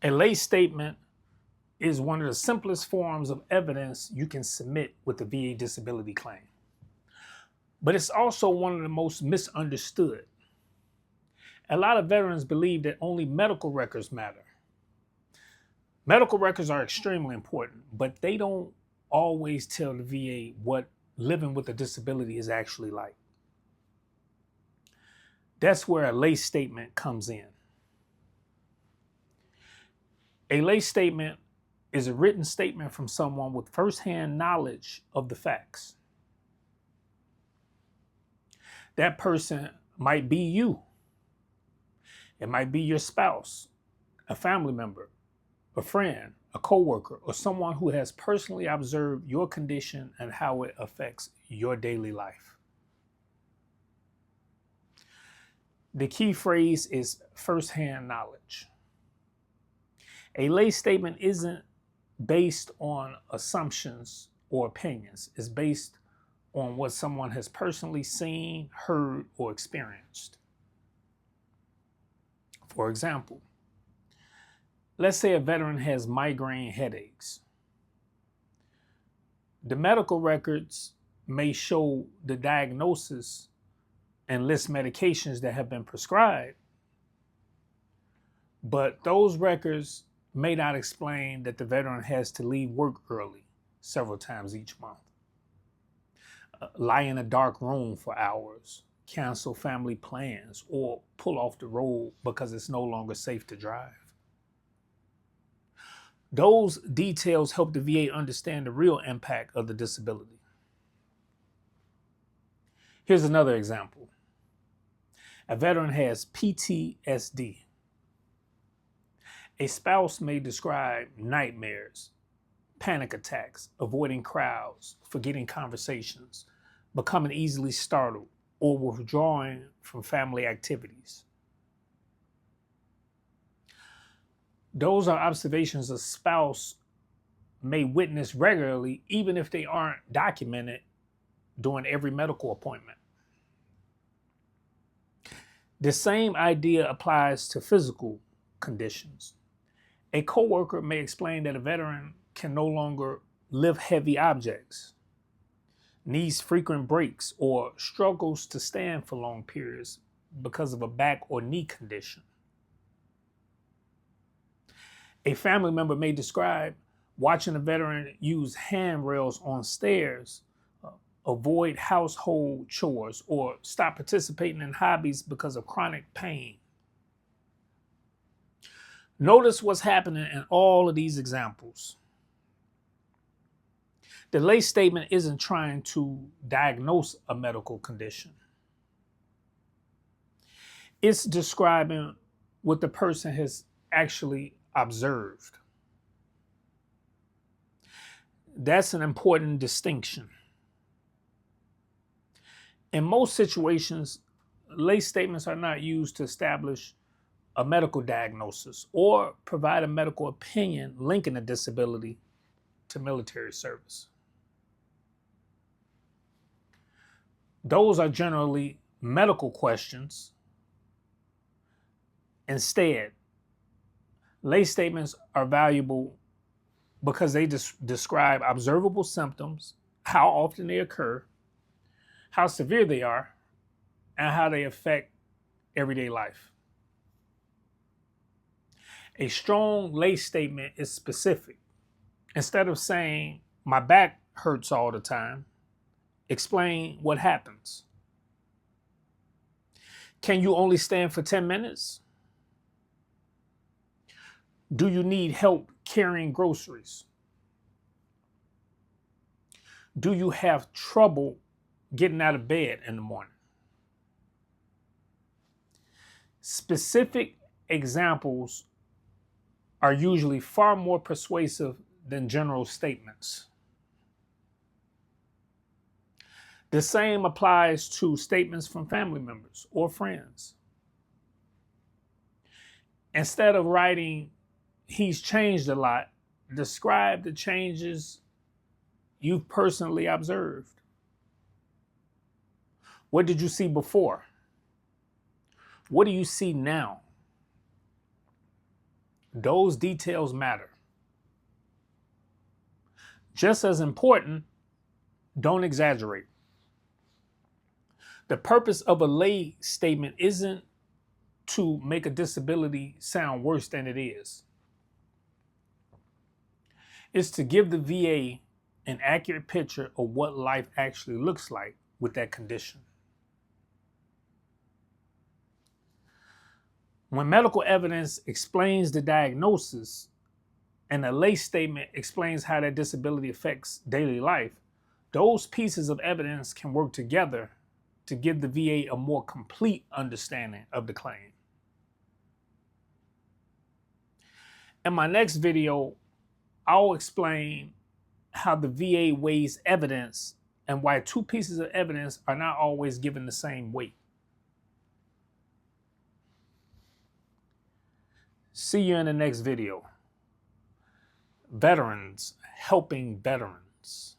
A lay statement is one of the simplest forms of evidence you can submit with a VA disability claim, but it's also one of the most misunderstood. A lot of veterans believe that only medical records matter. Medical records are extremely important, but they don't always tell the VA what living with a disability is actually like. That's where a lay statement comes in. A lay statement is a written statement from someone with firsthand knowledge of the facts. That person might be you, it might be your spouse, a family member, a friend, a coworker, or someone who has personally observed your condition and how it affects your daily life. The key phrase is firsthand knowledge. A lay statement isn't based on assumptions or opinions. It's based on what someone has personally seen, heard, or experienced. For example, let's say a veteran has migraine headaches. The medical records may show the diagnosis and list medications that have been prescribed, but those records may not explain that the veteran has to leave work early several times each month, lie in a dark room for hours, cancel family plans, or pull off the road because it's no longer safe to drive. Those details help the VA understand the real impact of the disability. Here's another example. A veteran has PTSD. A spouse may describe nightmares, panic attacks, avoiding crowds, forgetting conversations, becoming easily startled, or withdrawing from family activities. Those are observations a spouse may witness regularly, even if they aren't documented during every medical appointment. The same idea applies to physical conditions. A coworker may explain that a veteran can no longer lift heavy objects, needs frequent breaks, or struggles to stand for long periods because of a back or knee condition. A family member may describe watching a veteran use handrails on stairs, avoid household chores, or stop participating in hobbies because of chronic pain. Notice what's happening in all of these examples. The lay statement isn't trying to diagnose a medical condition. It's describing what the person has actually observed. That's an important distinction. In most situations, lay statements are not used to establish a medical diagnosis or provide a medical opinion linking a disability to military service. Those are generally medical questions. Instead, lay statements are valuable because they describe observable symptoms, how often they occur, how severe they are, and how they affect everyday life. A strong lay statement is specific. Instead of saying, my back hurts all the time, explain what happens. Can you only stand for 10 minutes? Do you need help carrying groceries? Do you have trouble getting out of bed in the morning? Specific examples are usually far more persuasive than general statements. The same applies to statements from family members or friends. Instead of writing, he's changed a lot, describe the changes you've personally observed. What did you see before? What do you see now? Those details matter. Just as important, don't exaggerate. The purpose of a lay statement isn't to make a disability sound worse than it is. It's to give the VA an accurate picture of what life actually looks like with that condition. When medical evidence explains the diagnosis and a lay statement explains how that disability affects daily life, those pieces of evidence can work together to give the VA a more complete understanding of the claim. In my next video, I'll explain how the VA weighs evidence and why two pieces of evidence are not always given the same weight. See you in the next video. Veterans helping veterans.